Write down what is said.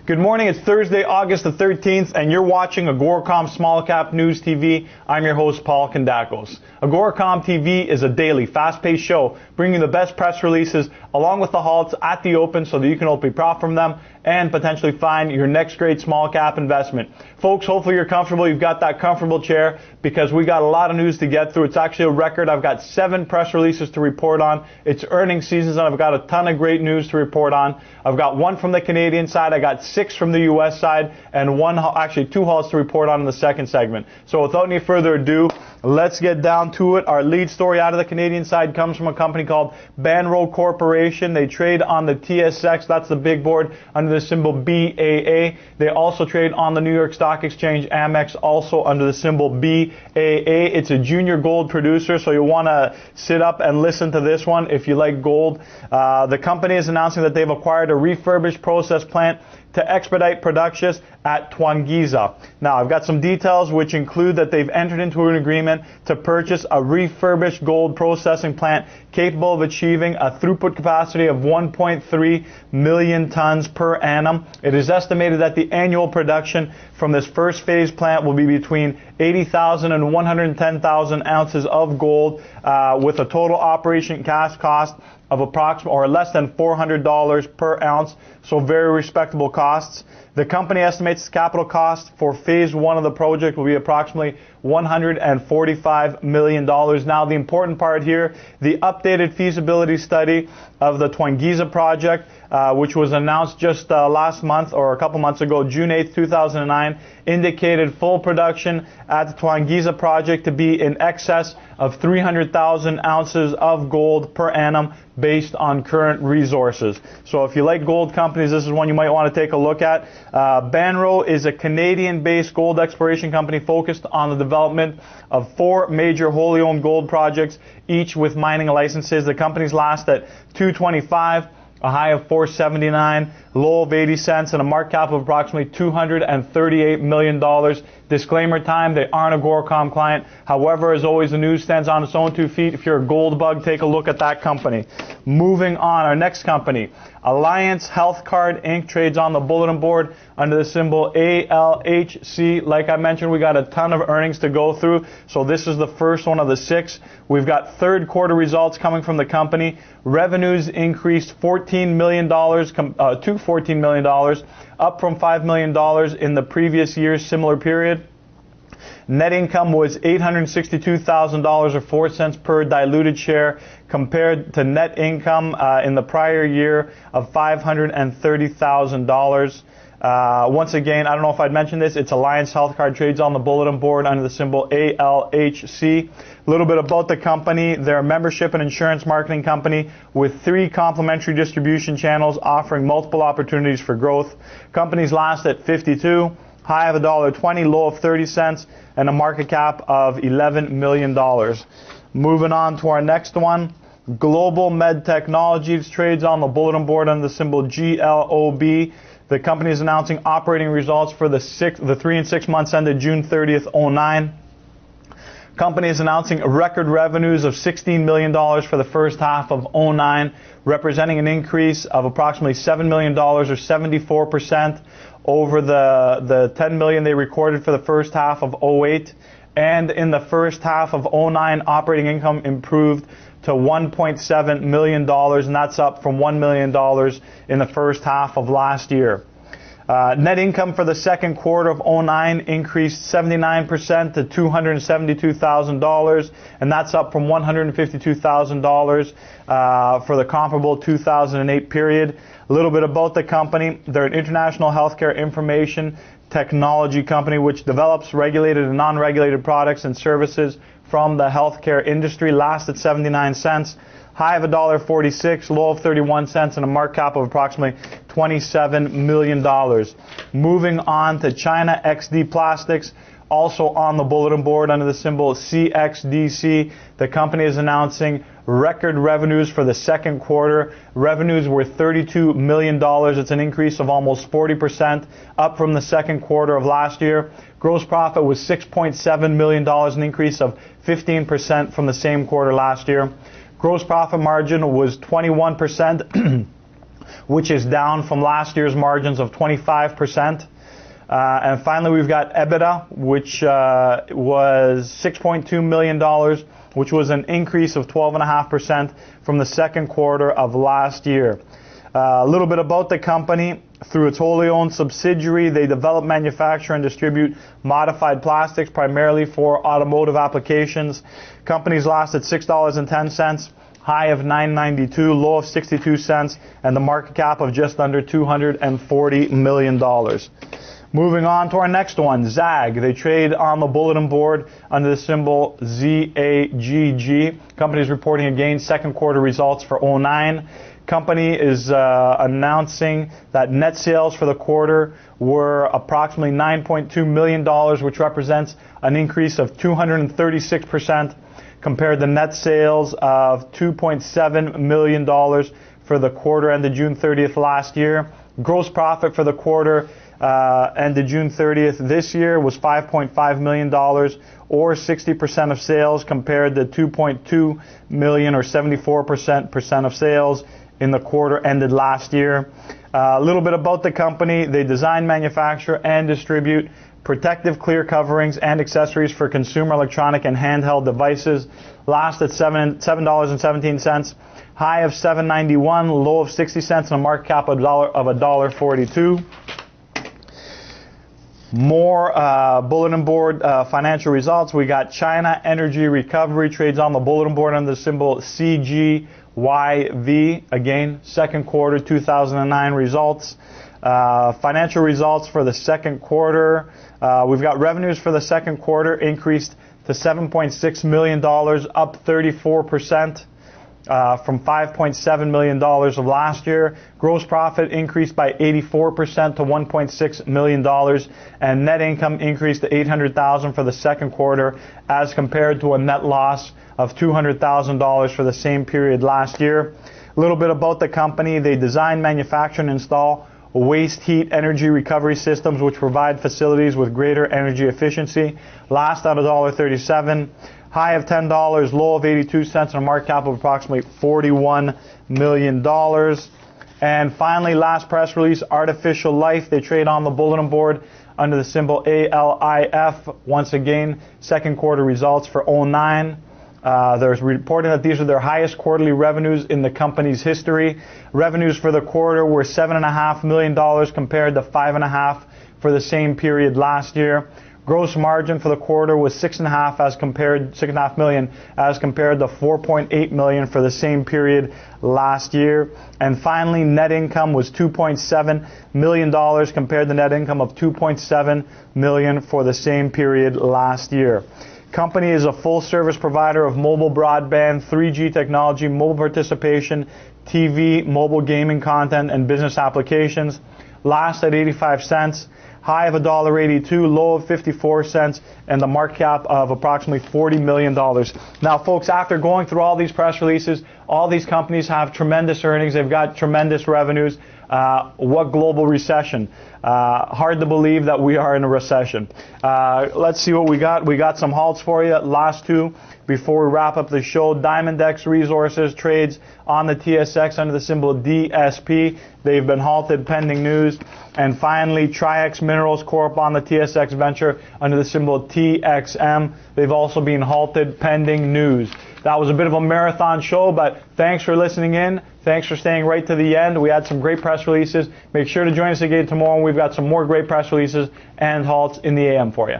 Good morning, it's Thursday, August the 13th, and you're watching AGORACOM Small Cap News TV. I'm your host, Paul Kandakos. AGORACOM TV is a daily, fast-paced show bringing the best press releases along with the halts at the open so that you can hopefully profit from them and potentially find your next great small cap investment. Folks, hopefully you're comfortable. You've got that comfortable chair because we got a lot of news to get through. It's actually a record. I've got 7 press releases to report on. It's earnings season, and I've got a ton of great news to report on. I've got 1 from the Canadian side. I got 6 from the U.S. side and 2 halts to report on in the second segment. So without any further ado, let's get down to it. Our lead story out of the Canadian side comes from a company called Banro Corporation. They trade on the TSX, that's the big board, under the symbol BAA. They also trade on the New York Stock Exchange, AMEX, also under the symbol BAA. It's a junior gold producer, so you'll want to sit up and listen to this one if you like gold. The company is announcing that they've acquired a refurbished process plant to expedite production at Twangiza. Now, I've got some details which include that they've entered into an agreement to purchase a refurbished gold processing plant capable of achieving a throughput capacity of 1.3 million tons per annum. It is estimated that the annual production from this first phase plant will be between 80,000 and 110,000 ounces of gold with a total operation cash cost of approximately or less than $400 per ounce, so very respectable costs. The company estimates the capital cost for phase 1 of the project will be approximately $145 million. Now, the important part here, the updated feasibility study of the Twangiza project, which was announced just last month or a couple months ago, June 8th, 2009, indicated full production at the Twangiza project to be in excess of 300,000 ounces of gold per annum based on current resources. So if you like gold companies, this is one you might want to take a look at. Banro is a Canadian-based gold exploration company focused on the development of 4 major wholly owned gold projects, each with mining licenses. The company's last at $225, a high of $479, low of 80 cents, and a market cap of approximately $238 million. Disclaimer time, they aren't a AGORACOM client. However, as always, the news stands on its own 2 feet. If you're a gold bug, take a look at that company. Moving on, our next company, Alliance Health Card Inc. trades on the bulletin board under the symbol ALHC. Like I mentioned, we got a ton of earnings to go through, so this is the first one of the 6. We've got third quarter results coming from the company. Revenues increased $14 million to $14 million, up from $5 million in the previous year's similar period. Net income was $862,000 or 4 cents per diluted share compared to net income in the prior year of $530,000. Once again, I don't know if I'd mentioned this, it's Alliance Health Card, trades on the bulletin board under the symbol ALHC. A little bit about the company. They're a membership and insurance marketing company with 3 complementary distribution channels offering multiple opportunities for growth. Company's last at 52, high of $1.20, low of 30 cents, and a market cap of $11 million. Moving on to our next one. Global Med Technologies trades on the bulletin board under the symbol GLOB. The company is announcing operating results for the 3 and 6 months ended June 30th, 09. Company is announcing record revenues of $16 million for the first half of 09, representing an increase of approximately $7 million or 74% over the $10 million they recorded for the first half of 08. And in the first half of 09, operating income improved to $1.7 million, and that's up from $1 million in the first half of last year. Net income for the second quarter of 09 increased 79% to $272,000, and that's up from $152,000 for the comparable 2008 period. A little bit about the company. They're an international healthcare information technology company which develops regulated and non-regulated products and services from the healthcare industry. Last at 79 cents, high of $1.46, low of 31 cents, and a market cap of approximately $27 million. Moving on to China XD Plastics, also on the bulletin board under the symbol CXDC. The company is announcing record revenues for the second quarter. Revenues were $32 million. It's an increase of almost 40%, up from the second quarter of last year. Gross profit was $6.7 million, an increase of 15% from the same quarter last year. Gross profit margin was 21%. which is down from last year's margins of 25%. And finally, we've got EBITDA, which was $6.2 million, which was an increase of 12.5% from the second quarter of last year. A little bit about the company. Through its wholly owned subsidiary, they develop, manufacture, and distribute modified plastics primarily for automotive applications. Company's last at $6.10, high of $9.92, low of 62 cents, and the market cap of just under $240 million. Moving on to our next one, ZAGG. They trade on the bulletin board under the symbol ZAGG. Company is reporting again second quarter results for 2009. Company is announcing that net sales for the quarter were approximately $9.2 million, which represents an increase of 236% compared to net sales of $2.7 million for the quarter ended June 30th last year. Gross profit for the quarter ended June 30th this year was $5.5 million, or 60% of sales, compared to $2.2 million, or 74% of sales in the quarter ended last year. A little bit about the company. They design, manufacture, and distribute protective clear coverings and accessories for consumer electronic and handheld devices. Last at $7.17, high of $7.91, low of 60 cents, and a market cap of $1.42. More bulletin board financial results. We got China Energy Recovery, trades on the bulletin board under the symbol CGYV. Again, second quarter 2009 results. Financial results for the second quarter. We've got revenues for the second quarter increased to $7.6 million, up 34%. From $5.7 million of last year. Gross profit increased by 84% to $1.6 million, and net income increased to $800,000 for the second quarter as compared to a net loss of $200,000 for the same period last year. A little bit about the company. They design, manufacture, and install waste heat energy recovery systems which provide facilities with greater energy efficiency. Last at $1.37. High of $10, low of 82 cents, and a market cap of approximately $41 million. And finally, last press release, Artificial Life. They trade on the bulletin board under the symbol ALIF. Once again, second quarter results for 2009. They're reporting that these are their highest quarterly revenues in the company's history. Revenues for the quarter were $7.5 million compared to $5.5 for the same period last year. Gross margin for the quarter was $6.5 million as compared to $4.8 million for the same period last year. And finally, net income was $2.7 million compared to net income of $2.7 million for the same period last year. Company is a full service provider of mobile broadband, 3G technology, mobile participation, TV, mobile gaming content, and business applications. Last at 85 cents. High of $1.82, low of 54 cents, and the market cap of approximately $40 million. Now, folks, after going through all these press releases, all these companies have tremendous earnings. They've got tremendous revenues. What global recession? Hard to believe that we are in a recession. Let's see what we got. We got some halts for you. Last two before we wrap up the show. Diamondex Resources trades on the TSX under the symbol DSP. They've been halted pending news. And finally, Triax Minerals Corp on the TSX Venture under the symbol TXM. They've also been halted pending news. That was a bit of a marathon show, but thanks for listening in. Thanks for staying right to the end. We had some great press releases. Make sure to join us again tomorrow. We've got some more great press releases and halts in the AM for you.